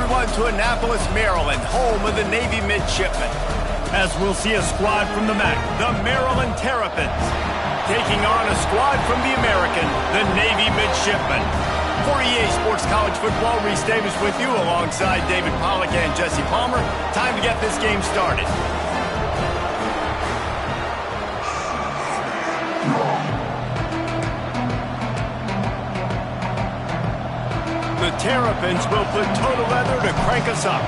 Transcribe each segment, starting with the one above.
everyone to Annapolis, Maryland, home of the Navy Midshipmen. As we'll see a squad from the MAC, the Maryland Terrapins, taking on a squad from the American, the Navy Midshipmen. For EA Sports College Football, Reese Davis with you alongside David Pollack and Jesse Palmer. Time to get this game started. The Terrapins will put total leather to crank us up.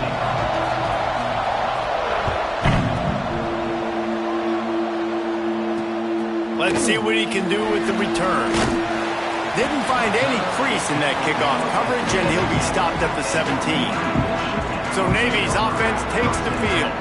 Let's see what he can do with the return. Didn't find any crease in that kickoff coverage, and he'll be stopped at the 17. So Navy's offense takes the field.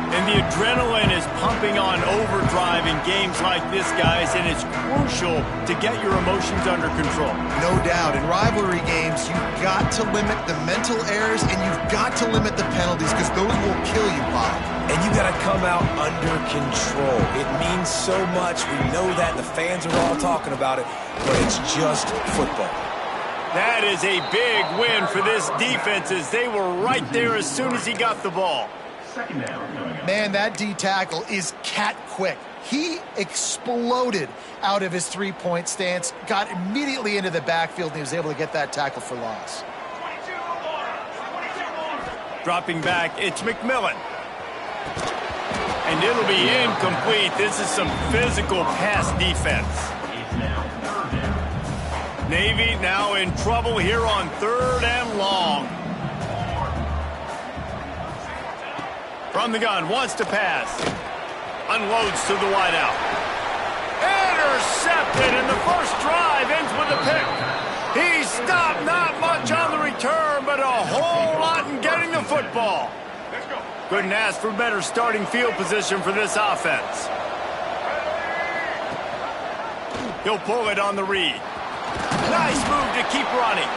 And the adrenaline is pumping on overdrive in games like this, guys, and it's crucial to get your emotions under control. No doubt. In rivalry games, you've got to limit the mental errors, and you've got to limit the penalties, because those will kill you, Bob. And you got to come out under control. It means so much. We know that. The fans are all talking about it, but it's just football. That is a big win for this defense, as they were right there as soon as he got the ball. Man, that D tackle is cat quick. He exploded out of his three-point stance, got immediately into the backfield, and he was able to get that tackle for loss. Dropping back, it's McMillan. And it'll be incomplete. This is some physical pass defense. Navy now in trouble here on 3rd and long. From the gun, wants to pass. Unloads to the wideout. Intercepted, and the first drive ends with a pick. He stopped, not much on the return, but a whole lot in getting the football. Couldn't ask for better starting field position for this offense. He'll pull it on the read. Nice move to keep running.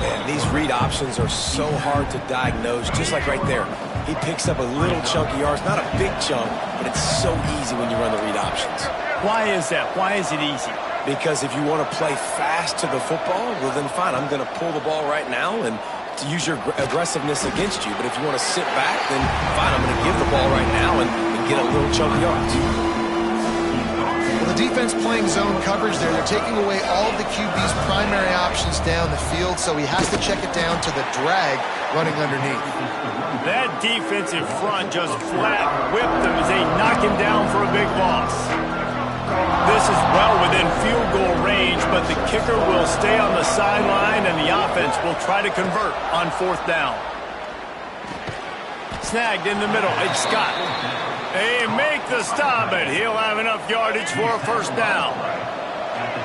Man, these read options are so hard to diagnose, just like right there. He picks up a little chunk of yards, not a big chunk, but it's so easy when you run the read options. Why is that? Why is it easy? Because if you want to play fast to the football, well then fine, I'm going to pull the ball right now and to use your aggressiveness against you. But if you want to sit back, then fine, I'm going to give the ball right now and get a little chunk of yards. Well, the defense playing zone coverage there. They're taking away all of the QB's primary options down the field, so he has to check it down to the drag running underneath. That defensive front just flat whipped him as they knock him down for a big loss. This is well within field goal range, but the kicker will stay on the sideline, and the offense will try to convert on 4th down. Snagged in the middle, it's Scott. They make the stop, but he'll have enough yardage for a 1st down.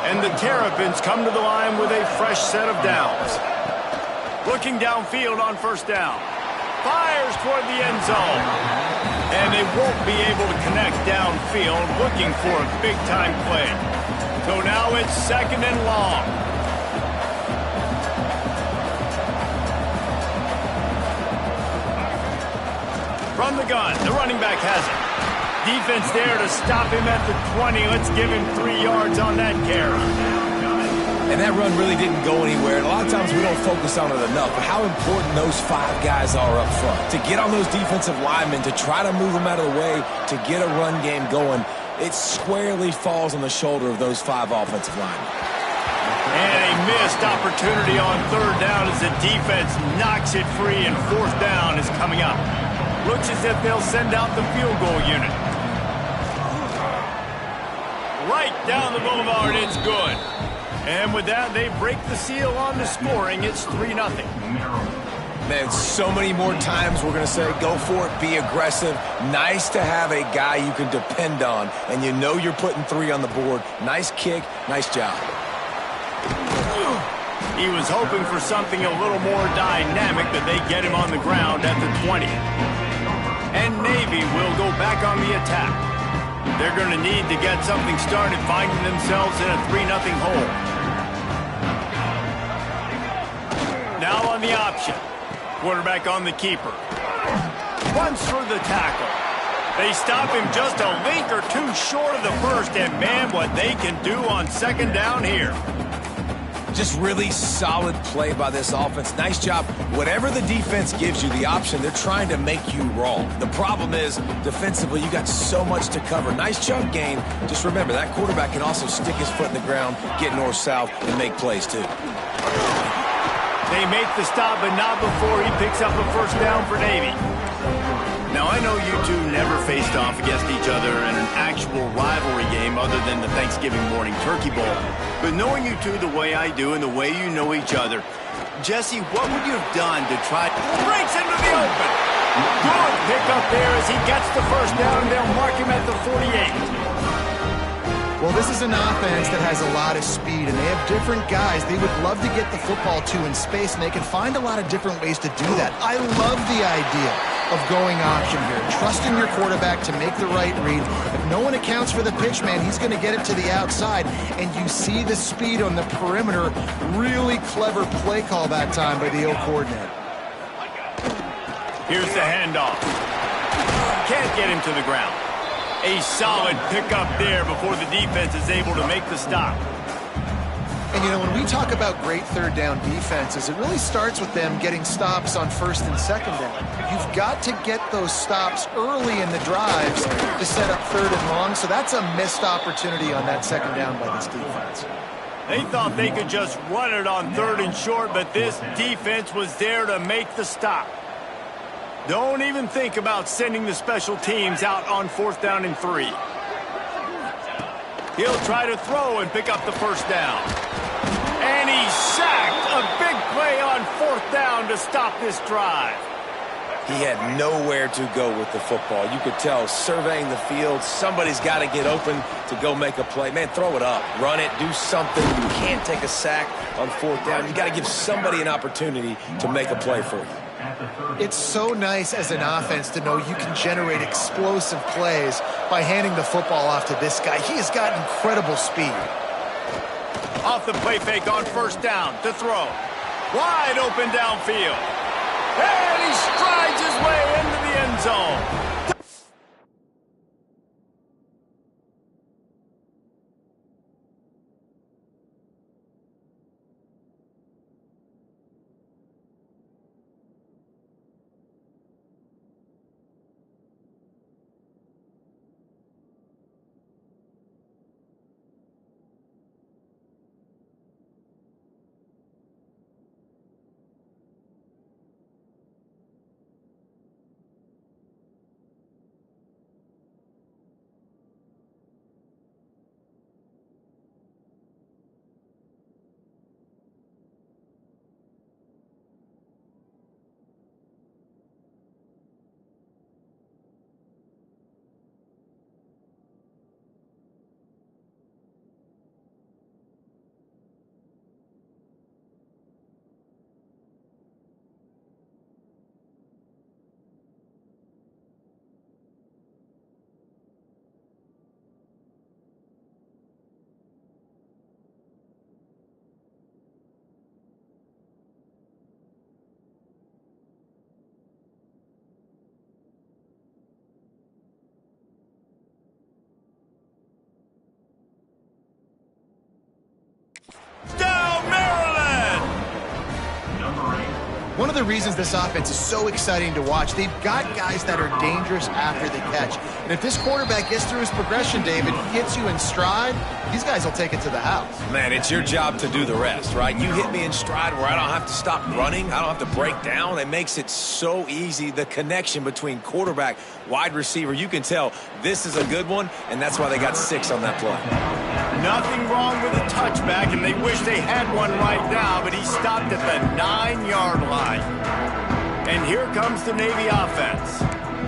And the Terrapins come to the line with a fresh set of downs. Looking downfield on 1st down. Fires toward the end zone. And they won't be able to connect downfield, looking for a big-time play. So now it's 2nd and long. From the gun, the running back has it. Defense there to stop him at the 20. Let's give him 3 yards on that carry. And that run really didn't go anywhere. And a lot of times we don't focus on it enough. But how important those 5 guys are up front. To get on those defensive linemen, to try to move them out of the way, to get a run game going, it squarely falls on the shoulder of those 5 offensive linemen. And a missed opportunity on 3rd down as the defense knocks it free, and 4th down is coming up. Looks as if they'll send out the field goal unit. Right down the boulevard, it's good. And with that, they break the seal on the scoring. It's 3-0. Man, so many more times we're going to say, go for it, be aggressive. Nice to have a guy you can depend on, and you know you're putting 3 on the board. Nice kick, nice job. He was hoping for something a little more dynamic, but they get him on the ground at the 20. And Navy will go back on the attack. They're going to need to get something started, finding themselves in a 3-0 hole. Now on the option. Quarterback on the keeper. Runs through the tackle. They stop him just a link or 2 short of the first, and man, what they can do on 2nd down here. Just really solid play by this offense. Nice job. Whatever the defense gives you the option, they're trying to make you wrong. The problem is, defensively, you got so much to cover. Nice chunk gain. Just remember, that quarterback can also stick his foot in the ground, get north-south, and make plays, too. They make the stop, but not before he picks up a first down for Navy. Now, I know you two never faced off against each other in an actual rivalry game other than the Thanksgiving morning turkey bowl. But knowing you two the way I do and the way you know each other, Jesse, what would you have done to try... Breaks into the open! Good pick up there as he gets the first down, and they'll mark him at the 48. Well, this is an offense that has a lot of speed, and they have different guys they would love to get the football to in space, and they can find a lot of different ways to do that. I love the idea of going option here, trusting your quarterback to make the right read. If no one accounts for the pitch, man, he's going to get it to the outside, and you see the speed on the perimeter. Really clever play call that time by the O coordinator. Here's the handoff. Can't get him to the ground. A solid pickup there before the defense is able to make the stop. And, you know, when we talk about great third down defenses, it really starts with them getting stops on first and second down. You've got to get those stops early in the drives to set up third and long, so that's a missed opportunity on that second down by this defense. They thought they could just run it on third and short, but this defense was there to make the stop. Don't even think about sending the special teams out on 4th down and 3. He'll try to throw and pick up the first down. And he's sacked. A big play on 4th down to stop this drive. He had nowhere to go with the football. You could tell, surveying the field, somebody's got to get open to go make a play. Man, throw it up, run it, do something. You can't take a sack on 4th down. You got to give somebody an opportunity to make a play for you. It's so nice as an offense to know you can generate explosive plays by handing the football off to this guy. He has got incredible speed. Off the play fake on 1st down to throw. Wide open downfield. And he strides his way into the end zone. One of the reasons this offense is so exciting to watch, they've got guys that are dangerous after the catch. And if this quarterback gets through his progression, David, he gets you in stride, these guys will take it to the house. Man, it's your job to do the rest, right? You hit me in stride where I don't have to stop running. I don't have to break down. It makes it so easy. The connection between quarterback, wide receiver, you can tell this is a good one, and that's why they got 6 on that play. Nothing wrong with a touchback, and they wish they had one right now, but he stopped at the 9-yard line. And here comes the Navy offense.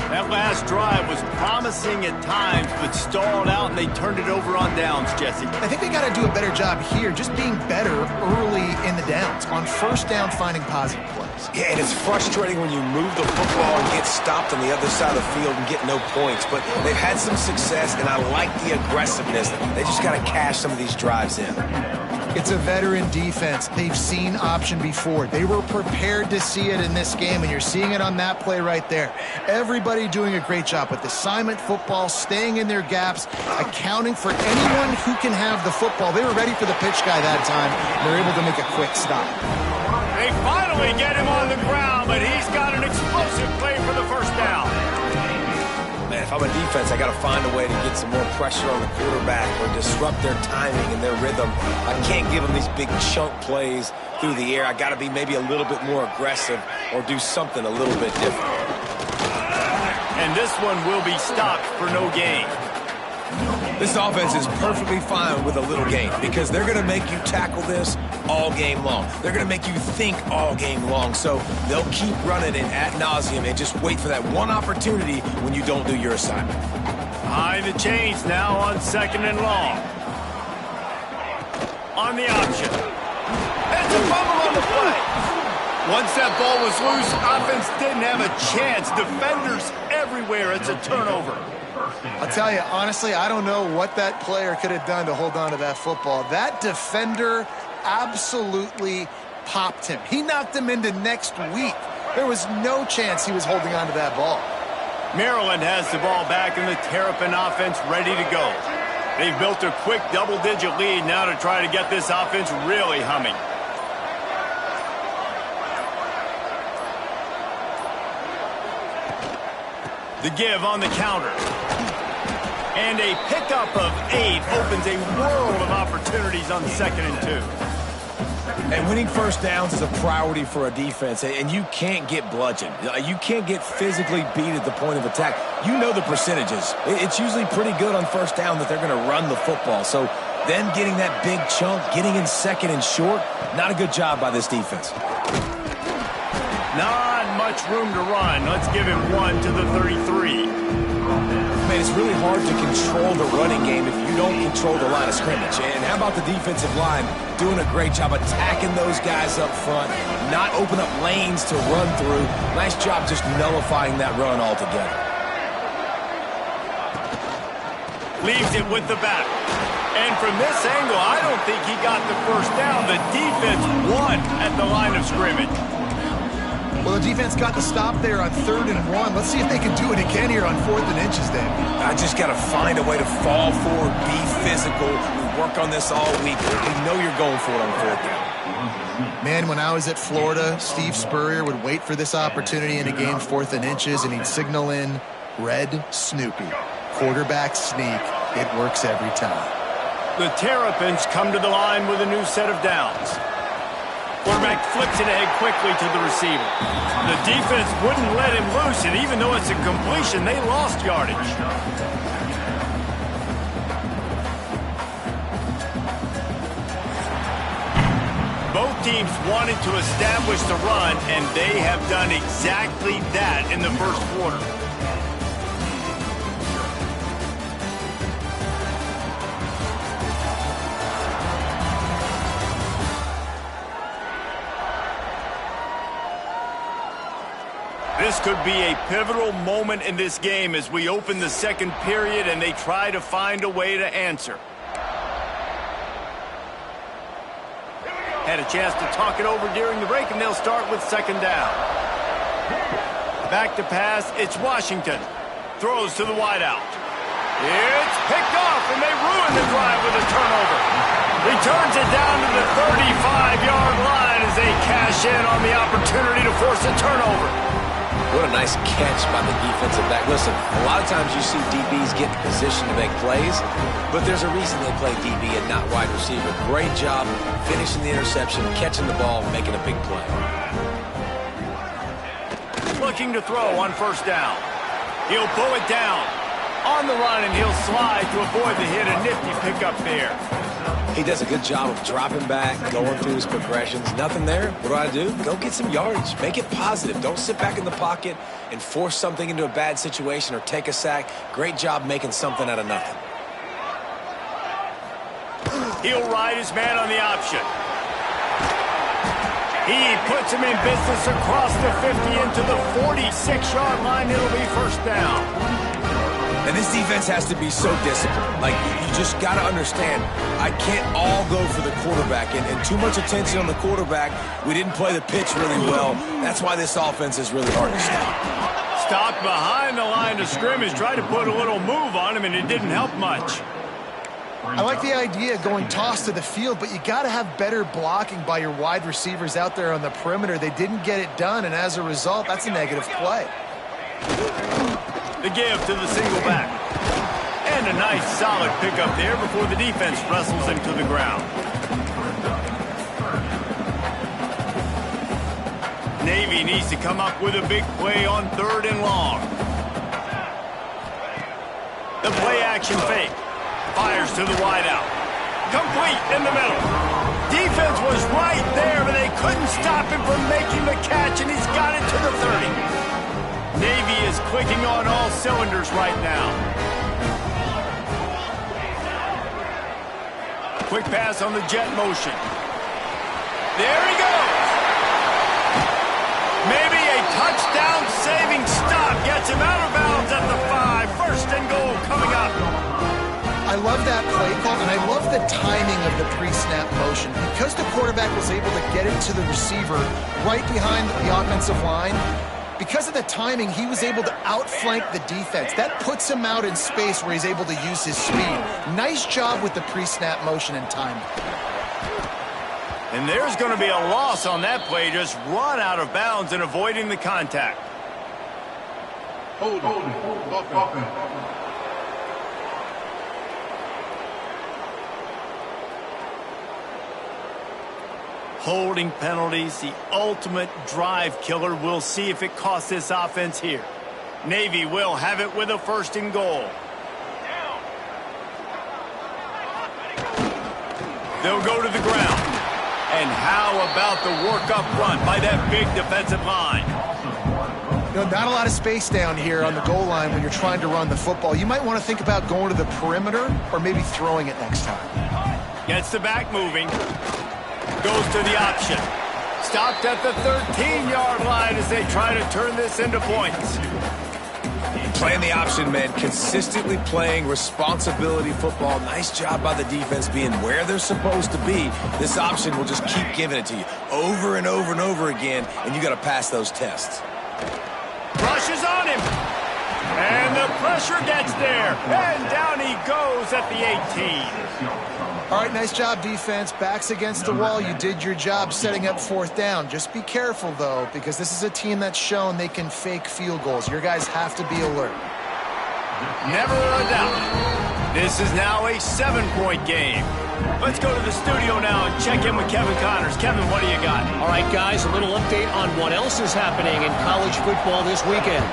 That last drive was promising at times, but stalled out, and they turned it over on downs, Jesse. I think they got to do a better job here, just being better early in the downs. On 1st down, finding positive plays. Yeah, and it's frustrating when you move the football and get stopped on the other side of the field and get no points. But they've had some success, and I like the aggressiveness. They just got to cash some of these drives in. It's a veteran defense. They've seen option before. They were prepared to see it in this game, and you're seeing it on that play right there. Everybody doing a great job with assignment football, staying in their gaps, accounting for anyone who can have the football. They were ready for the pitch guy that time. They're able to make a quick stop. They finally get him on the ground, but he's got an explosive play for the first down. Man, if I'm a defense, I got to find a way to get some more pressure on the quarterback or disrupt their timing and their rhythm. I can't give them these big chunk plays through the air. I got to be maybe a little bit more aggressive or do something a little bit different. And this one will be stopped for no gain. This offense is perfectly fine with a little gain because they're going to make you tackle this all game long. They're going to make you think all game long. So they'll keep running it ad nauseum and just wait for that one opportunity when you don't do your assignment. Behind the chains now on 2nd and long. On the option. It's a fumble on the play. Once that ball was loose, offense didn't have a chance. Defenders everywhere. It's a turnover. I'll tell you, honestly, I don't know what that player could have done to hold on to that football. That defender absolutely popped him. He knocked him into next week. There was no chance he was holding on to that ball. Maryland has the ball back and the Terrapin offense ready to go. They've built a quick double-digit lead now to try to get this offense really humming. The give on the counter. And a pickup of 8 opens a world of opportunities on 2nd and 2. And winning first downs is a priority for a defense, and you can't get bludgeoned. You can't get physically beat at the point of attack. You know the percentages. It's usually pretty good on first down that they're going to run the football. So then getting that big chunk, getting in 2nd and short, not a good job by this defense. Not much room to run. Let's give him 1 to the 33. Man, it's really hard to control the running game if you don't control the line of scrimmage. And how about the defensive line doing a great job attacking those guys up front, not open up lanes to run through. Nice job just nullifying that run altogether. Leaves it with the back. And from this angle, I don't think he got the first down. The defense won at the line of scrimmage. Well, the defense got the stop there on 3rd and 1. Let's see if they can do it again here on 4th and inches, Dave. I just got to find a way to fall forward, be physical. We work on this all week. We know you're going for it on 4th down. Man, when I was at Florida, Steve Spurrier would wait for this opportunity in a game 4th and inches, and he'd signal in Red Snoopy. Quarterback sneak. It works every time. The Terrapins come to the line with a new set of downs. Quarterback flips it ahead quickly to the receiver. The defense wouldn't let him loose, and even though it's a completion, they lost yardage. Both teams wanted to establish the run, and they have done exactly that in the first quarter. This could be a pivotal moment in this game as we open the second period and they try to find a way to answer. Had a chance to talk it over during the break, and they'll start with 2nd down. Back to pass, it's Washington. Throws to the wideout. It's picked off, and they ruin the drive with a turnover. Returns it down to the 35-yard line as they cash in on the opportunity to force a turnover. What a nice catch by the defensive back. Listen, a lot of times you see DBs get in position to make plays, but there's a reason they play DB and not wide receiver. Great job finishing the interception, catching the ball, making a big play. Looking to throw on 1st down. He'll pull it down. On the run, and he'll slide to avoid the hit. A nifty pickup there. He does a good job of dropping back, going through his progressions. Nothing there. What do? Go get some yardage. Make it positive. Don't sit back in the pocket and force something into a bad situation or take a sack. Great job making something out of nothing. He'll ride his man on the option. He puts him in business across the 50 into the 46-yard line. It'll be 1st down. And this defense has to be so disciplined. Like, you just got to understand, I can't all go for the quarterback. And too much attention on the quarterback. We didn't play the pitch really well. That's why this offense is really hard to stop. Stopped behind the line of scrimmage, tried to put a little move on him, and it didn't help much. I like the idea of going toss to the field, but you got to have better blocking by your wide receivers out there on the perimeter. They didn't get it done, and as a result, that's a negative play. The give to the single back. And a nice solid pickup there before the defense wrestles him to the ground. Navy needs to come up with a big play on 3rd and long. The play action fake. Fires to the wideout. Complete in the middle. Defense was right there, but they couldn't stop him from making the catch, and he's got it to the 30. Navy is clicking on all cylinders right now. Quick pass on the jet motion. There he goes. Maybe a touchdown-saving stop gets him out of bounds at the 5. 1st and goal coming up. I love that play call, and I love the timing of the pre-snap motion. Because the quarterback was able to get it to the receiver right behind the offensive line, because of the timing, he was able to outflank the defense. That puts him out in space where he's able to use his speed. Nice job with the pre-snap motion and timing. And there's going to be a loss on that play, just run out of bounds and avoiding the contact. Hold on. Holding penalties, the ultimate drive killer. We'll see if it costs this offense here. Navy will have it with a 1st and goal. They'll go to the ground. And how about the work up front by that big defensive line? You know, not a lot of space down here on the goal line when you're trying to run the football. You might want to think about going to the perimeter or maybe throwing it next time. Gets the back moving. Goes to the option. Stopped at the 13-yard line as they try to turn this into points. Playing the option, man. Consistently playing responsibility football. Nice job by the defense being where they're supposed to be. This option will just keep giving it to you over and over and over again, and you got to pass those tests. Rushes on him. And the pressure gets there. And down he goes at the 18. All right, nice job, defense. Backs against the wall. You did your job setting up 4th down. Just be careful, though, because this is a team that's shown they can fake field goals. Your guys have to be alert. Never a doubt. This is now a 7-point game. Let's go to the studio now and check in with Kevin Connors. Kevin, what do you got? All right, guys, a little update on what else is happening in college football this weekend.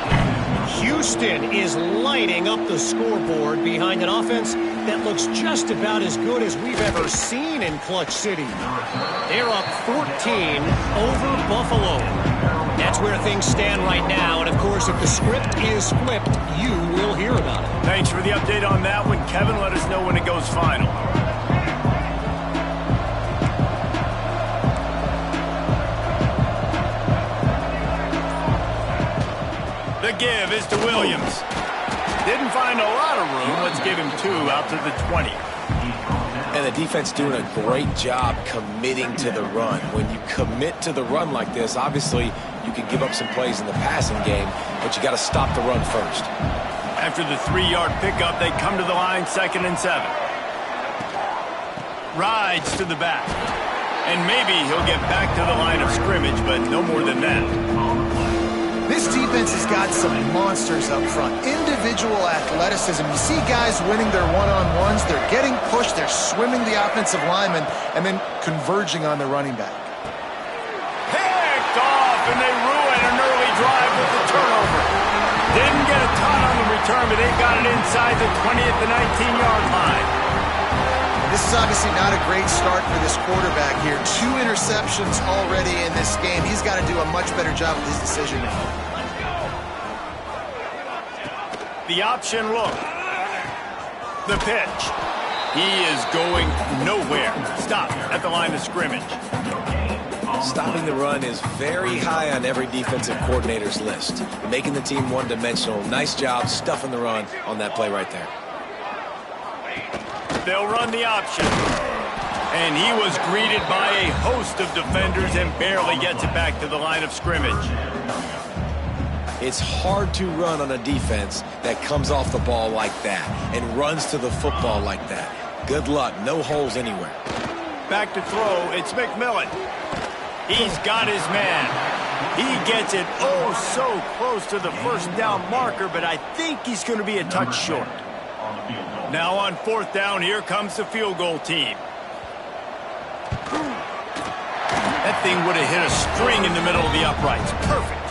Houston is lighting up the scoreboard behind an offense that looks just about as good as we've ever seen in Clutch City. They're up 14 over Buffalo. That's where things stand right now, and of course, if the script is flipped, you will hear about it. Thanks for the update on that one, Kevin. Let us know when it goes final. The give is to Williams. Didn't find a lot of room. Let's give him 2 out to the 20. And the defense doing a great job committing to the run. When you commit to the run like this, obviously you can give up some plays in the passing game, but you got to stop the run first. After the 3-yard pickup, they come to the line 2nd and 7. Rides to the back. And maybe he'll get back to the line of scrimmage, but no more than that. This defense has got some monsters up front. Individual athleticism. You see guys winning their one-on-ones. They're getting pushed. They're swimming the offensive lineman and then converging on the running back. Picked off, and they ruin an early drive with the turnover. Didn't get a ton on the return, but they got it inside the 20 at the 19-yard line. This is obviously not a great start for this quarterback here. 2 interceptions already in this game. He's got to do a much better job with his decision-making. The option look. The pitch. He is going nowhere. Stop at the line of scrimmage. Stopping the run is very high on every defensive coordinator's list. Making the team one-dimensional. Nice job stuffing the run on that play right there. They'll run the option. And he was greeted by a host of defenders and barely gets it back to the line of scrimmage. It's hard to run on a defense that comes off the ball like that and runs to the football like that. Good luck. No holes anywhere. Back to throw. It's McMillan. He's got his man. He gets it oh so close to the first down marker, but I think he's going to be a touch short. Now on fourth down, here comes the field goal team. That thing would have hit a string in the middle of the uprights. Perfect.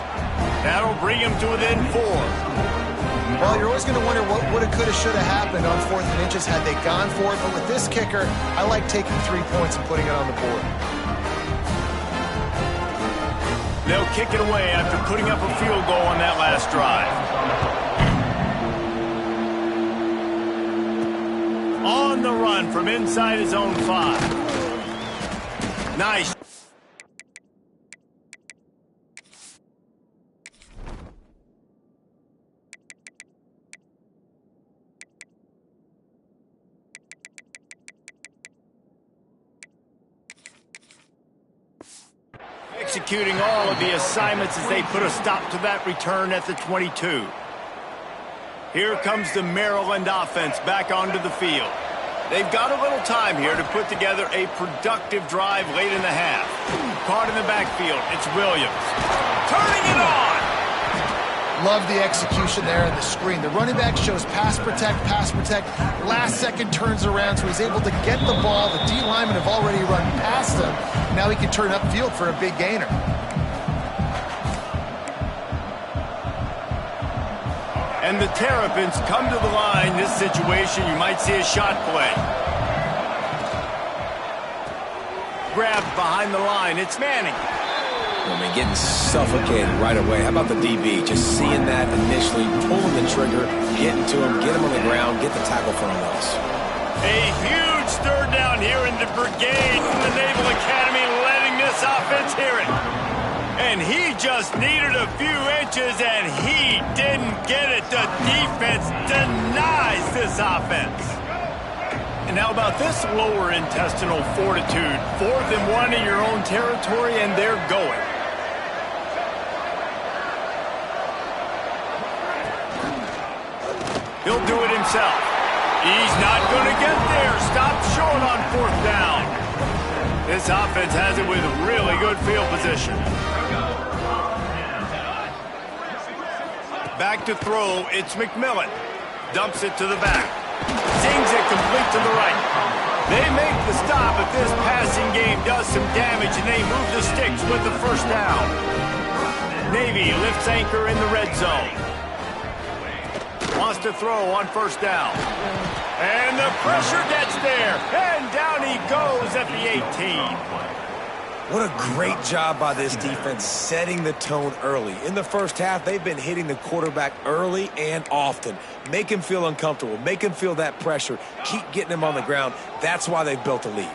That'll bring him to within 4. Well, you're always going to wonder what woulda, coulda, shoulda happened on 4th and inches had they gone for it. But with this kicker, I like taking 3 points and putting it on the board. They'll kick it away after putting up a field goal on that last drive. On the run from inside his own 5. Nice. Executing all of the assignments as they put a stop to that return at the 22. Here comes the Maryland offense back onto the field. They've got a little time here to put together a productive drive late in the half. Caught in the backfield, it's Williams. Turning it on! Love the execution there in the screen. The running back shows pass protect, pass protect. Last second turns around, so he's able to get the ball. The D linemen have already run past him. Now he can turn upfield for a big gainer. And the Terrapins come to the line. This situation, you might see a shot play. Grabbed behind the line. It's Manning. I mean, getting suffocated right away. How about the DB? Just seeing that initially, pulling the trigger, getting to him, get him on the ground, get the tackle for Willis. A huge third down here in the brigade from the Naval Academy, letting this offense hear it. And he just needed a few inches, and he didn't get it. The defense denies this offense. And how about this lower intestinal fortitude? 4th and 1 in your own territory, and they're going. He'll do it himself. He's not going to get there. Stopped short on 4th down. This offense has it with really good field position. Back to throw, it's McMillan. Dumps it to the back. Sings it complete to the right. They make the stop, but this passing game does some damage, and they move the sticks with the first down. Navy lifts anchor in the red zone. Wants to throw on 1st down. And the pressure gets there. And down he goes at the 18. What a great job by this defense setting the tone early. In the first half, they've been hitting the quarterback early and often. Make him feel uncomfortable. Make him feel that pressure. Keep getting him on the ground. That's why they've built a lead.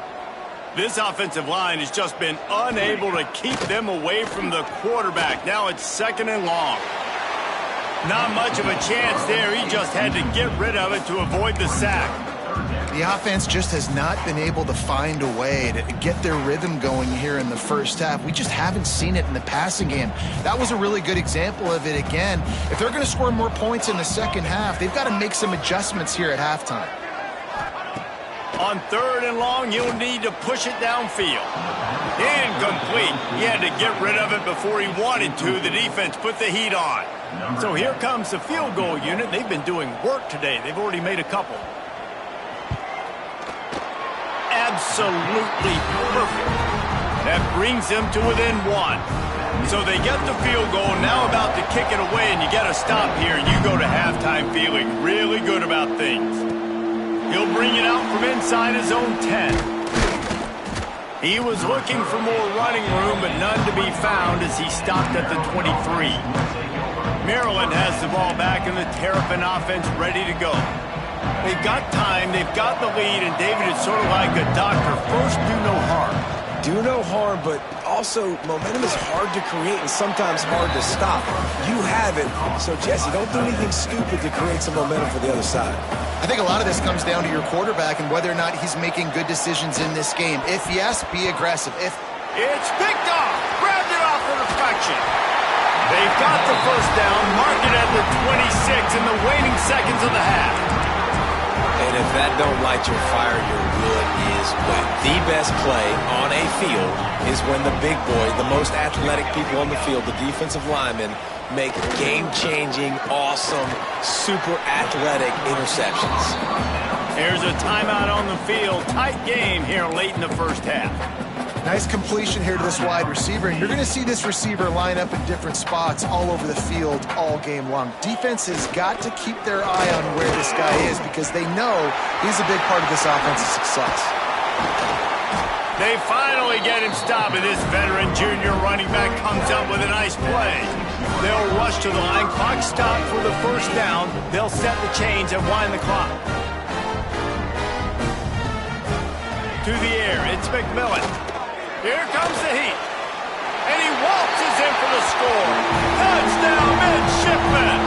This offensive line has just been unable to keep them away from the quarterback. Now it's 2nd and long. Not much of a chance there. He just had to get rid of it to avoid the sack. The offense just has not been able to find a way to get their rhythm going here in the first half. We just haven't seen it in the passing game. That was a really good example of it again. If they're going to score more points in the second half, they've got to make some adjustments here at halftime. On 3rd and long, you'll need to push it downfield. Incomplete. He had to get rid of it before he wanted to. The defense put the heat on. So here comes the field goal unit. They've been doing work today. They've already made a couple. Absolutely perfect. That brings them to within 1. So they get the field goal, now about to kick it away, and you get a stop here, and you go to halftime feeling really good about things. He'll bring it out from inside his own 10. He was looking for more running room, but none to be found as he stopped at the 23. Maryland has the ball back, and the Terrapin offense ready to go. They've got time, they've got the lead, and David, it's sort of like a doctor. First, do no harm. Do no harm, but also, momentum is hard to create and sometimes hard to stop. You have it, so Jesse, don't do anything stupid to create some momentum for the other side. I think a lot of this comes down to your quarterback and whether or not he's making good decisions in this game. If yes, be aggressive. If it's picked off, grabbed it off for deflection. They've got the first down, mark it at the 26 in the waning seconds of the half. And if that don't light your fire, your wood is wet. The best play on a field is when the big boys, the most athletic people on the field, the defensive linemen, make game-changing, awesome, super athletic interceptions. Here's a timeout on the field. Tight game here late in the first half. nice completion here to this wide receiver, and you're going to see this receiver line up in different spots all over the field all game long. Defense has got to keep their eye on where this guy is because they know he's a big part of this offense's success. They finally get him stopped, and this veteran junior running back comes up with a nice play. They'll rush to the line. Clock stopped for the first down. They'll set the chains and wind the clock. To the air, it's McMillan. Here comes the heat. And he waltzes in for the score. Touchdown, midshipman.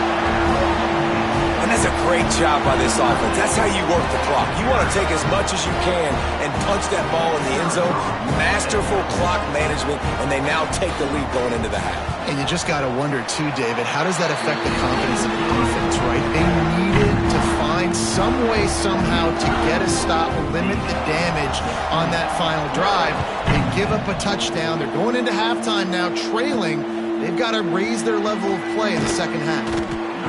And that's a great job by this offense. That's how you work the clock. You want to take as much as you can and punch that ball in the end zone. Masterful clock management, and they now take the lead going into the half. And you just got to wonder, too, David, how does that affect the confidence of the defense, right? They needed to find some way, somehow, to get a stop, limit the damage on that final drive. They give up a touchdown. They're going into halftime now, trailing. They've got to raise their level of play in the second half.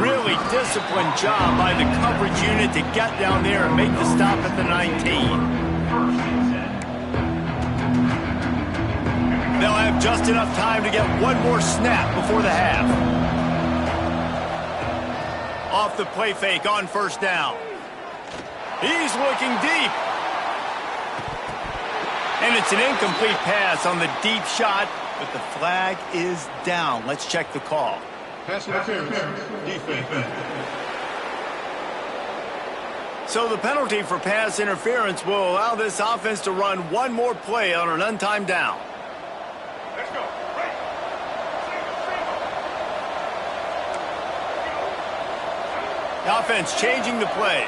Really disciplined job by the coverage unit to get down there and make the stop at the 19. They'll have just enough time to get one more snap before the half. Off the play fake on first down. He's looking deep. And it's an incomplete pass on the deep shot, but the flag is down. Let's check the call. Pass interference, defense. So the penalty for pass interference will allow this offense to run one more play on an untimed down. Let's go. The offense changing the play.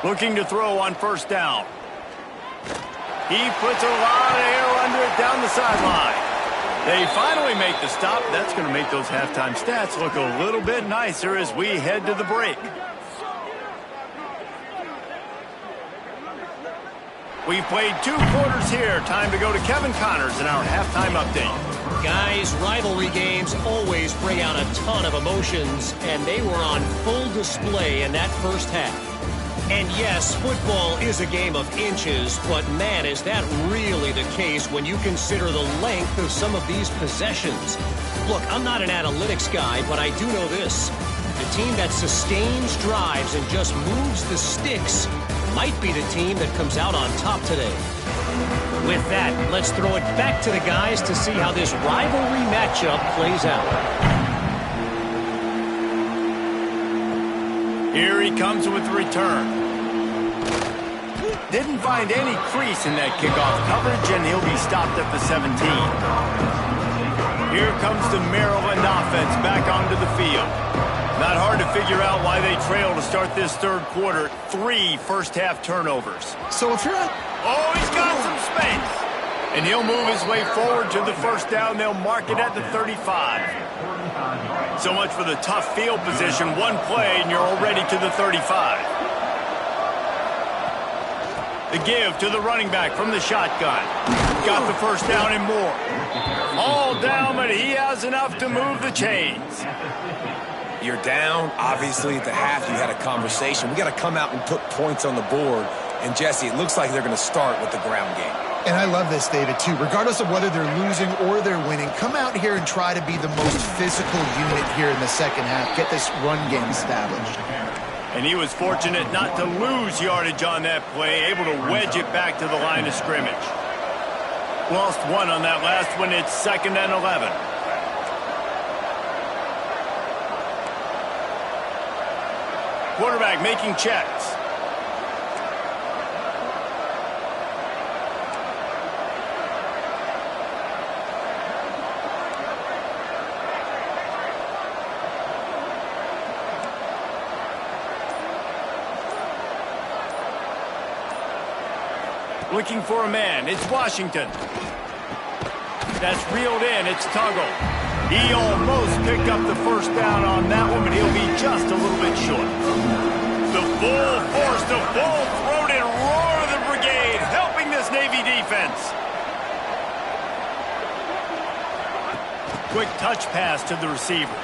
Looking to throw on first down. He puts a lot of air under it down the sideline. They finally make the stop. That's going to make those halftime stats look a little bit nicer as we head to the break. We've played 2 quarters here. Time to go to Kevin Connors in our halftime update. Guys, rivalry games always bring out a ton of emotions, and they were on full display in that first half. And yes, football is a game of inches, but man, is that really the case when you consider the length of some of these possessions. Look, I'm not an analytics guy, but I do know this. The team that sustains drives and just moves the sticks might be the team that comes out on top today. With that, let's throw it back to the guys to see how this rivalry matchup plays out. Here he comes with the return. Didn't find any crease in that kickoff coverage, and he'll be stopped at the 17. Here comes the Maryland offense back onto the field. Not hard to figure out why they trail to start this third quarter. 3 first-half turnovers. So if you're at... Oh, he's got some space. And he'll move his way forward to the first down. They'll mark it at the 35. So much for the tough field position. One play, and you're already to the 35. The give to the running back from the shotgun. Got the first down and more. All down, but he has enough to move the chains. You're down. Obviously, at the half, you had a conversation. We got to come out and put points on the board. And, Jesse, it looks like they're going to start with the ground game. And I love this, David, too. Regardless of whether they're losing or they're winning, come out here and try to be the most physical unit here in the second half. Get this run game established. And he was fortunate not to lose yardage on that play, able to wedge it back to the line of scrimmage. Lost 1 on that last one. It's 2nd and 11. Quarterback making checks. Looking for a man. It's Washington. That's reeled in. It's Tuggle. He almost picked up the first down on that one, but he'll be just a little bit short. The full force, the full-throated roar of the brigade, helping this Navy defense. Quick touch pass to the receiver.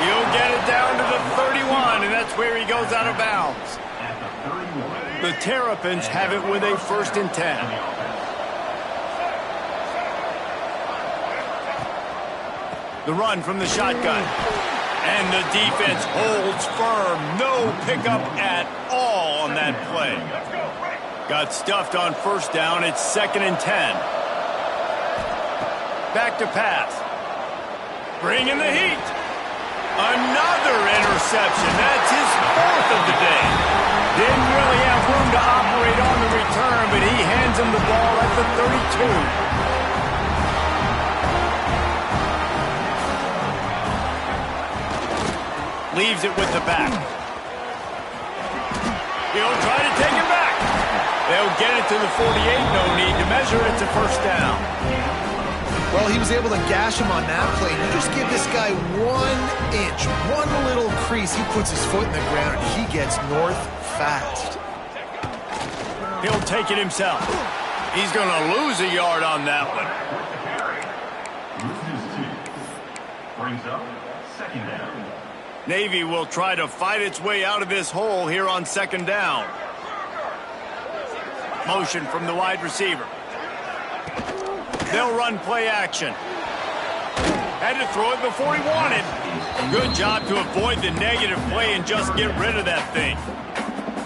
He'll get it down to the 31, and that's where he goes out of bounds. The Terrapins have it with a 1st and 10. The run from the shotgun. And the defense holds firm. No pickup at all on that play. Got stuffed on 1st down. It's 2nd and 10. Back to pass. Bringing the heat. Another interception. That's his 4th of the day. Didn't really have room to operate on the return, but he hands him the ball at the 32. Leaves it with the back. He'll try to take it back. They'll get it to the 48. No need to measure. It's a 1st down. Well, he was able to gash him on that play. You just give this guy 1 inch, one little crease. He puts his foot in the ground, and he gets north fast. He'll take it himself. He's going to lose a yard on that one. Brings up 2nd down. Navy will try to fight its way out of this hole here on 2nd down. Motion from the wide receiver. They'll run play action. Had to throw it before he wanted. Good job to avoid the negative play and just get rid of that thing.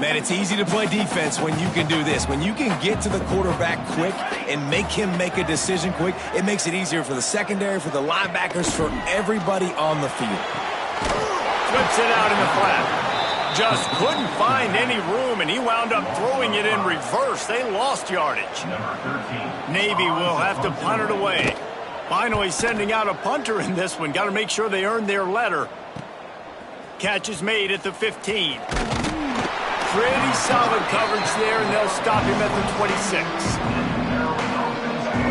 Man, it's easy to play defense when you can do this. When you can get to the quarterback quick and make him make a decision quick, it makes it easier for the secondary, for the linebackers, for everybody on the field. Flips it out in the flat. Just couldn't find any room, and he wound up throwing it in reverse. They lost yardage. Navy will have to punt it away. Finally sending out a punter in this one. Got to make sure they earn their letter. Catch is made at the 15. Pretty solid coverage there, and they'll stop him at the 26.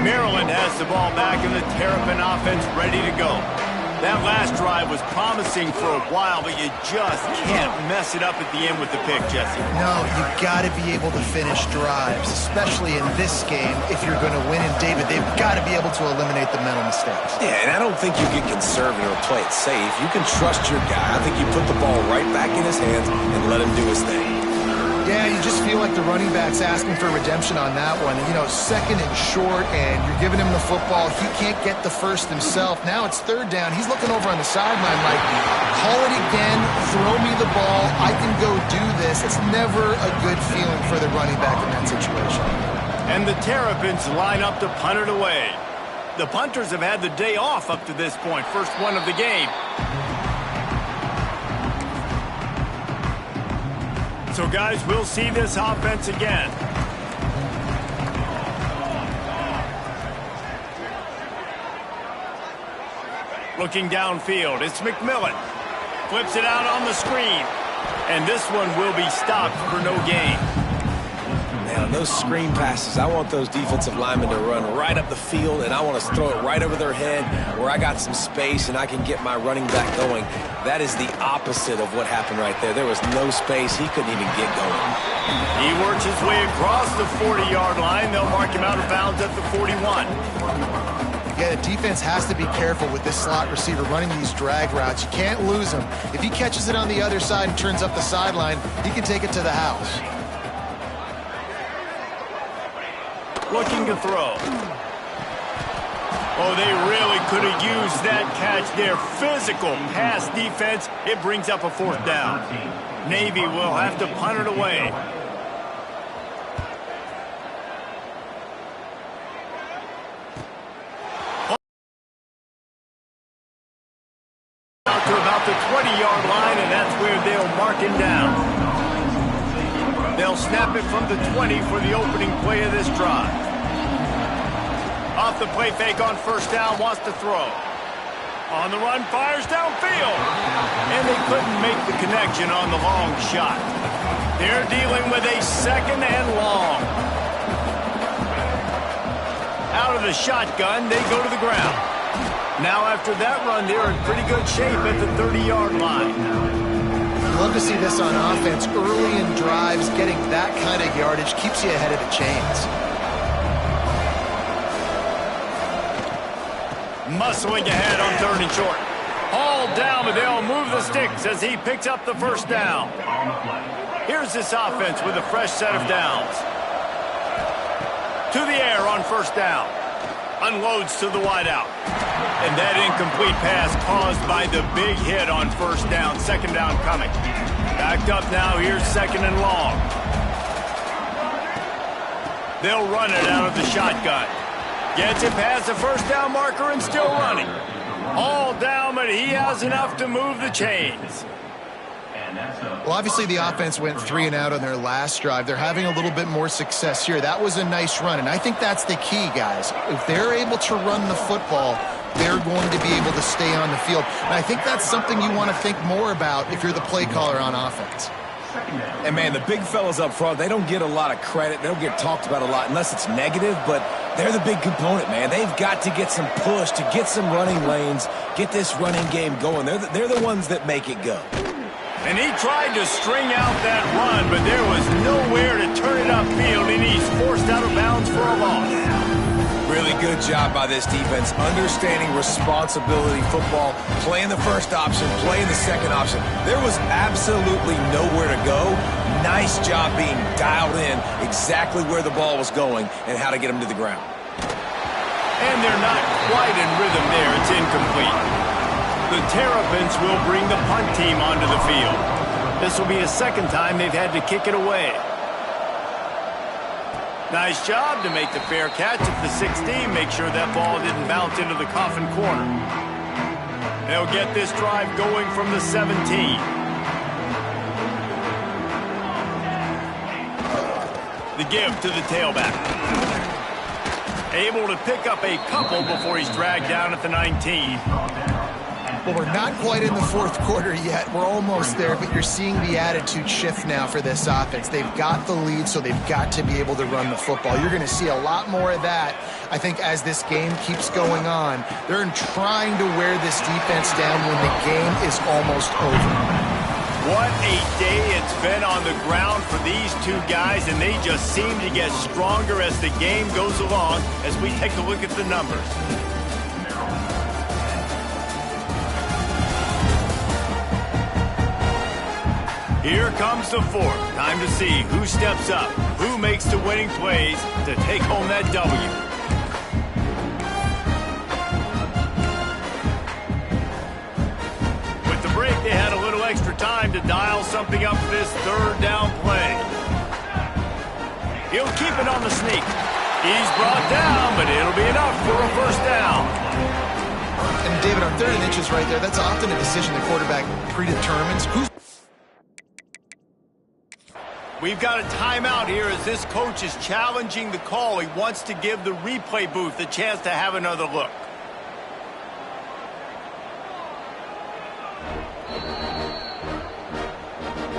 Maryland has the ball back, and the Terrapin offense ready to go. That last drive was promising for a while, but you just can't mess it up at the end with the pick, Jesse. No, you've got to be able to finish drives, especially in this game. If you're going to win, and David, they've got to be able to eliminate the mental mistakes. Yeah, and I don't think you get conservative or play it safe. You can trust your guy. I think you put the ball right back in his hands and let him do his thing. Yeah, you just feel like the running back's asking for redemption on that one. You know, 2nd and short, and you're giving him the football. He can't get the first himself. Now it's 3rd down. He's looking over on the sideline like, call it again, throw me the ball, I can go do this. It's never a good feeling for the running back in that situation. And the Terrapins line up to punt it away. The punters have had the day off up to this point. First one of the game. So, guys, we'll see this offense again. Looking downfield, it's McMillan. Flips it out on the screen. And this one will be stopped for no gain. Man, on those screen passes, I want those defensive linemen to run right up the field, and I want to throw it right over their head where I got some space and I can get my running back going. That is the opposite of what happened right there. There was no space. He couldn't even get going. He works his way across the 40-yard line. They'll mark him out of bounds at the 41. Yeah, the defense has to be careful with this slot receiver running these drag routes. You can't lose him. If he catches it on the other side and turns up the sideline, he can take it to the house. Looking to throw. Oh, they really could have used that catch there. Physical pass defense. It brings up a 4th down. Navy will have to punt it away. Out to about the 20-yard line, and that's where they'll mark him down. They'll snap it from the 20 for the opening play of this drive. Off the play fake on 1st down, wants to throw. On the run, fires downfield. And they couldn't make the connection on the long shot. They're dealing with a second and long. Out of the shotgun, they go to the ground. Now after that run, they're in pretty good shape at the 30-yard line. Love to see this on offense. Early in drives, getting that kind of yardage keeps you ahead of the chains. Muscling ahead on 3rd and short. Hauled down, but they'll move the sticks as he picks up the first down. Here's this offense with a fresh set of downs. To the air on 1st down. Unloads to the wideout. And that incomplete pass caused by the big hit on 1st down. 2nd down coming. Backed up now. Here's 2nd and long. They'll run it out of the shotgun. Gets it past the 1st down marker and still running. All down, but he has enough to move the chains. Well, obviously the offense went 3 and out on their last drive. They're having a little bit more success here. That was a nice run, and I think that's the key, guys. If they're able to run the football, they're going to be able to stay on the field. And I think that's something you want to think more about if you're the play caller on offense. And, man, the big fellas up front, they don't get a lot of credit. They don't get talked about a lot unless it's negative, but they're the big component, man. They've got to get some push, to get some running lanes, get this running game going. They're the ones that make it go. And he tried to string out that run, but there was nowhere to turn it upfield, and he's forced out of bounds for a loss. Really good job by this defense, understanding responsibility football, playing the first option, playing the second option. There was absolutely nowhere to go. Nice job being dialed in exactly where the ball was going and how to get him to the ground. And they're not quite in rhythm there. It's incomplete. The Terrapins will bring the punt team onto the field. This will be a 2nd time they've had to kick it away. Nice job to make the fair catch at the 16. Make sure that ball didn't bounce into the coffin corner. They'll get this drive going from the 17. The give to the tailback. Able to pick up a couple before he's dragged down at the 19. Well, we're not quite in the 4th quarter yet. We're almost there, but you're seeing the attitude shift now for this offense. They've got the lead, so they've got to be able to run the football. You're going to see a lot more of that, I think, as this game keeps going on. They're trying to wear this defense down when the game is almost over. What a day it's been on the ground for these two guys, and they just seem to get stronger as the game goes along as we take a look at the numbers. Here comes the 4th. Time to see who steps up, who makes the winning plays to take home that W. With the break, they had a little extra time to dial something up for this 3rd down play. He'll keep it on the sneak. He's brought down, but it'll be enough for a 1st down. And David, on 3rd and inches right there, that's often a decision the quarterback predetermines. We've got a timeout here as this coach is challenging the call. He wants to give the replay booth a chance to have another look.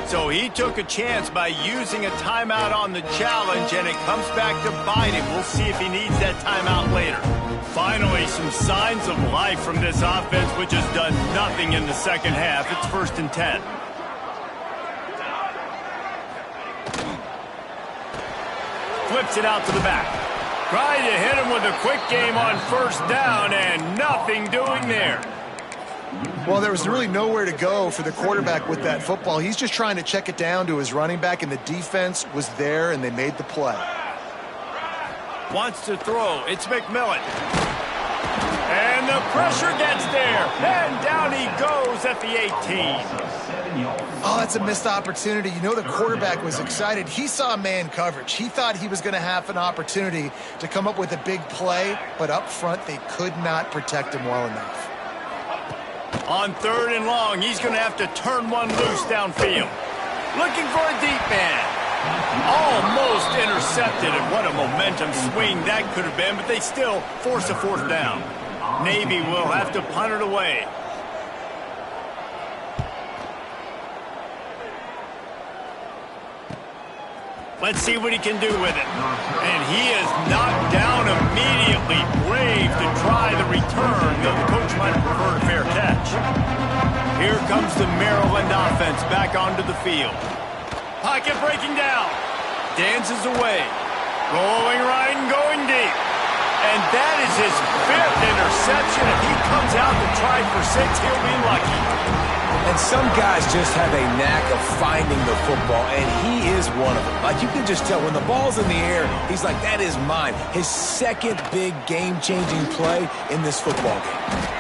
So he took a chance by using a timeout on the challenge, and it comes back to bite him. We'll see if he needs that timeout later. Finally, some signs of life from this offense, which has done nothing in the 2nd half. It's 1st and 10. Flips it out to the back. Trying to hit him with a quick game on 1st down, and nothing doing there. Well, there was really nowhere to go for the quarterback with that football. He's just trying to check it down to his running back, and the defense was there, and they made the play. Wants to throw. It's McMillan. And the pressure gets there. And down he goes at the 18. Oh, that's a missed opportunity. You know, the quarterback was excited. He saw man coverage. He thought he was going to have an opportunity to come up with a big play, but up front they could not protect him well enough. On 3rd and long, he's going to have to turn one loose downfield. Looking for a deep man. Almost intercepted, and what a momentum swing that could have been, but they still force a 4th down. Navy will have to punt it away. Let's see what he can do with it. And he is knocked down immediately. Brave to try the return, though the coach might have preferred a fair catch. Here comes the Maryland offense back onto the field. Pocket breaking down. Dances away. Rolling right and going deep. And that is his 5th interception. If he comes out to try for 6, he'll be lucky. And some guys just have a knack of finding the football, and he is one of them. Like, you can just tell when the ball's in the air, he's like, that is mine. His second big game-changing play in this football game.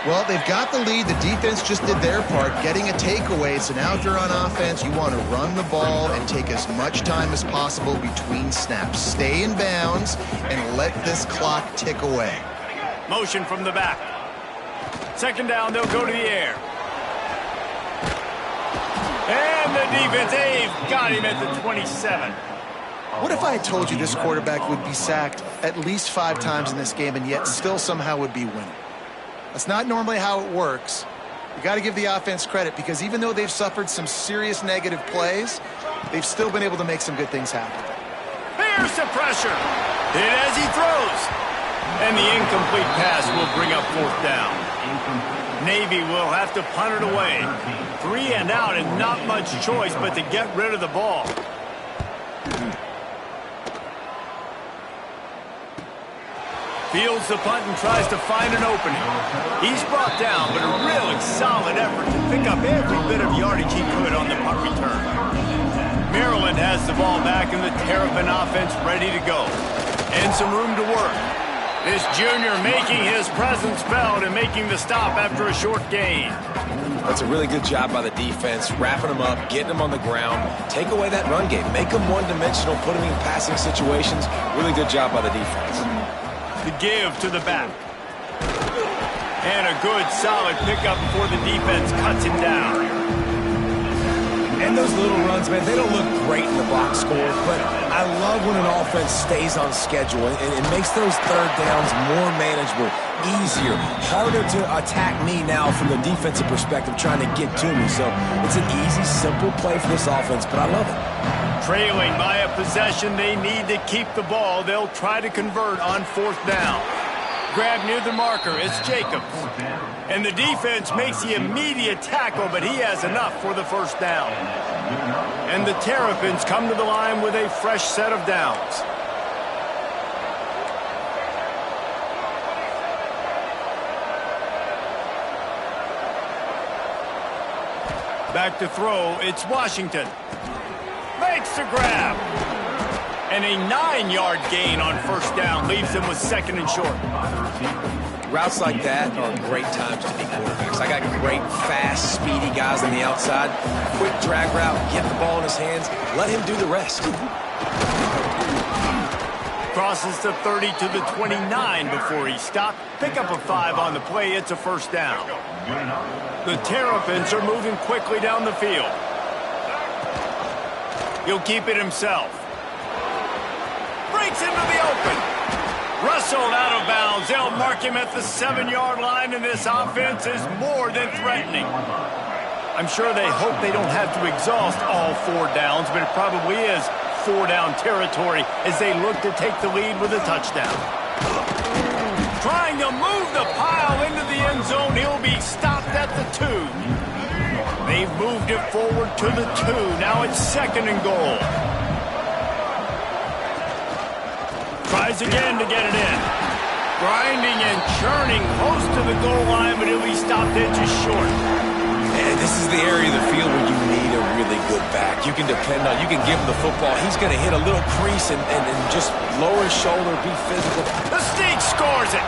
Well, they've got the lead. The defense just did their part, getting a takeaway. So now if you're on offense, you want to run the ball and take as much time as possible between snaps. Stay in bounds and let this clock tick away. Motion from the back. Second down, they'll go to the air. And the defense, they've got him at the 27. What if I had told you this quarterback would be sacked at least 5 times in this game and yet still somehow would be winning? That's not normally how it works. You got to give the offense credit because even though they've suffered some serious negative plays, they've still been able to make some good things happen. Here's the pressure. Hit as he throws. And the incomplete pass will bring up 4th down. Navy will have to punt it away. 3 and out and not much choice but to get rid of the ball. Fields the punt and tries to find an opening. He's brought down, but a really solid effort to pick up every bit of yardage he could on the punt return. Maryland has the ball back and the Terrapin offense ready to go. And some room to work. This junior making his presence felt and making the stop after a short gain. That's a really good job by the defense, wrapping them up, getting them on the ground, take away that run game, make them one-dimensional, put them in passing situations. Really good job by the defense. The give to the back. And a good, solid pickup before the defense cuts him down. And those little runs, man, they don't look great in the box score, but I love when an offense stays on schedule and makes those third downs more manageable, easier, harder to attack me now from the defensive perspective trying to get to me. So it's an easy, simple play for this offense, but I love it. Trailing by a possession, they need to keep the ball. They'll try to convert on 4th down. Grab near the marker, it's Jacobs. And the defense makes the immediate tackle, but he has enough for the 1st down. And the Terrapins come to the line with a fresh set of downs. Back to throw, it's Washington. Makes the grab. And a 9-yard gain on 1st down leaves them with 2nd and short. Routes like that are great times to be quarterbacks. I got great, fast, speedy guys on the outside. Quick drag route, get the ball in his hands, let him do the rest. Crosses the 30 to the 29 before he stopped. Pick up a 5 on the play, it's a 1st down. The Terrapins are moving quickly down the field. He'll keep it himself. Breaks into the open. Rustled out of bounds. They'll mark him at the 7-yard line, and this offense is more than threatening. I'm sure they hope they don't have to exhaust all 4 downs, but it probably is 4-down territory as they look to take the lead with a touchdown. Trying to move the pile into the end zone. He'll be stopped at the 2. They've moved it forward to the 2. Now it's 2nd and goal. Tries again to get it in. Grinding and churning close to the goal line, but he'll be stopped inches short. And this is the area of the field where you need a really good back. You can depend on, you can give him the football. He's going to hit a little crease and just lower his shoulder, be physical. The Sneak scores it.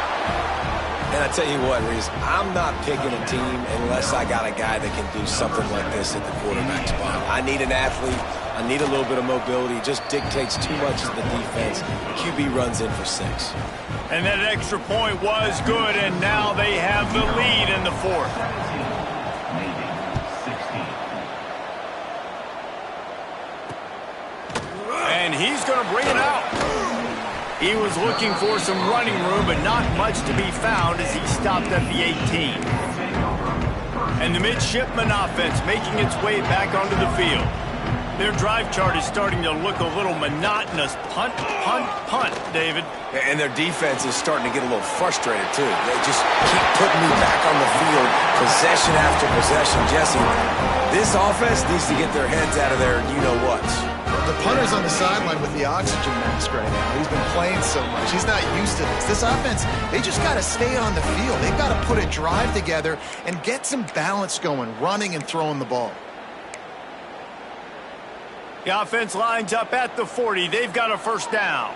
And I tell you what, Reese, I'm not picking a team unless I got a guy that can do something like this at the quarterback spot. I need an athlete. I need a little bit of mobility. It just dictates too much of the defense. QB runs in for 6. And that extra point was good, and now they have the lead in the 4th. And he's going to bring it out. He was looking for some running room, but not much to be found as he stopped at the 18. And the midshipman offense making its way back onto the field. Their drive chart is starting to look a little monotonous. Punt, punt, punt, David. And their defense is starting to get a little frustrated, too. They just keep putting me back on the field, possession after possession. Jesse, this offense needs to get their heads out of their you-know-whats. The punter's on the sideline with the oxygen mask right now. He's been playing so much. He's not used to this. This offense, they just got to stay on the field. They've got to put a drive together and get some balance going, running and throwing the ball. The offense lines up at the 40. They've got a first down.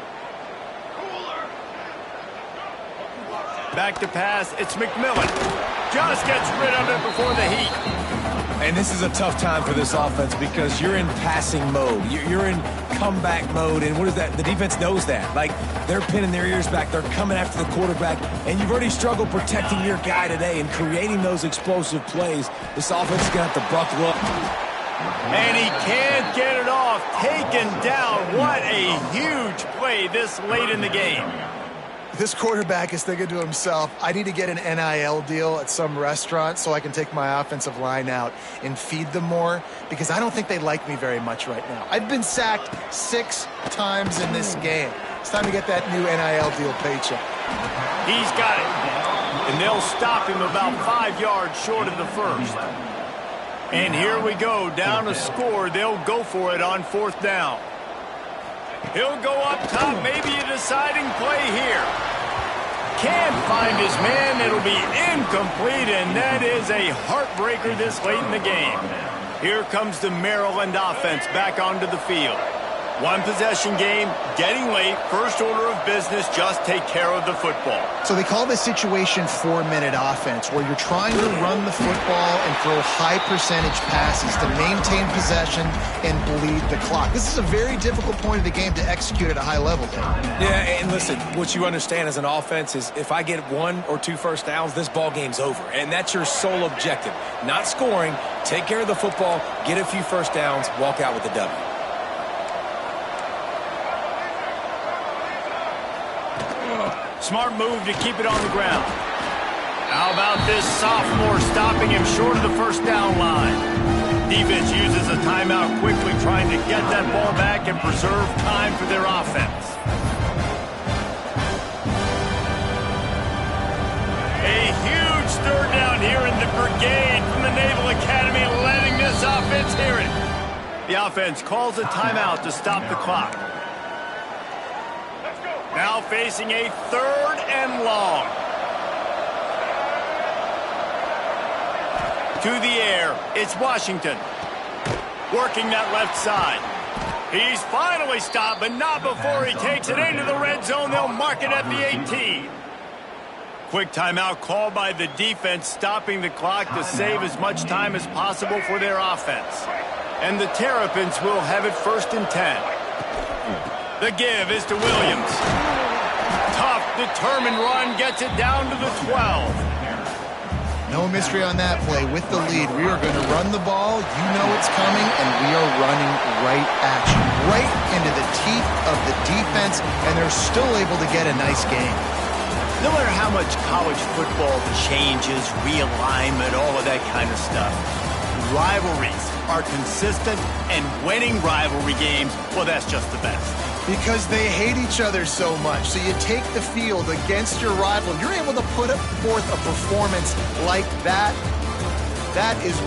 Back to pass. It's McMillan. Just gets rid of it before the heat. And this is a tough time for this offense because you're in passing mode. You're in comeback mode. And what is that? The defense knows that. Like, they're pinning their ears back. They're coming after the quarterback. And you've already struggled protecting your guy today and creating those explosive plays. This offense is going to have to buckle up. And he can't get it off. Taken down. What a huge play this late in the game. This quarterback is thinking to himself, I need to get an NIL deal at some restaurant so I can take my offensive line out and feed them more, because I don't think they like me very much right now. I've been sacked 6 times in this game. It's time to get that new NIL deal paycheck. He's got it. And they'll stop him about 5 yards short of the first. And here we go, down a score. They'll go for it on 4th down. He'll go up top, maybe a deciding play here. Can't find his man. It'll be incomplete, and that is a heartbreaker this late in the game. Here comes the Maryland offense back onto the field. 1 possession game, getting late, first order of business, just take care of the football. So they call this situation 4-minute offense, where you're trying to run the football and throw high percentage passes to maintain possession and bleed the clock. This is a very difficult point of the game to execute at a high level, Dave. Yeah, and listen, what you understand as an offense is if I get 1 or 2 first downs, this ball game's over. And that's your sole objective. Not scoring, take care of the football, get a few first downs, walk out with the W. Smart move to keep it on the ground. How about this sophomore stopping him short of the first down line? Defense uses a timeout quickly, trying to get that ball back and preserve time for their offense. A huge 3rd down here in the brigade from the Naval Academy, letting this offense hear it. The offense calls a timeout to stop the clock. Now facing a 3rd and long. To the air, it's Washington. Working that left side. He's finally stopped, but not before he takes it into the red zone. They'll mark it at the 18. Quick timeout called by the defense, stopping the clock to save as much time as possible for their offense. And the Terrapins will have it 1st and 10. The give is to Williams. Tough, determined run, gets it down to the 12. No mystery on that play. With the lead, we are going to run the ball. You know it's coming, and we are running right at you. Right into the teeth of the defense, and they're still able to get a nice game. No matter how much college football changes, realignment, all of that kind of stuff, rivalries are consistent, and winning rivalry games, well, that's just the best. Because they hate each other so much. So you take the field against your rival. You're able to put forth a performance like that. That is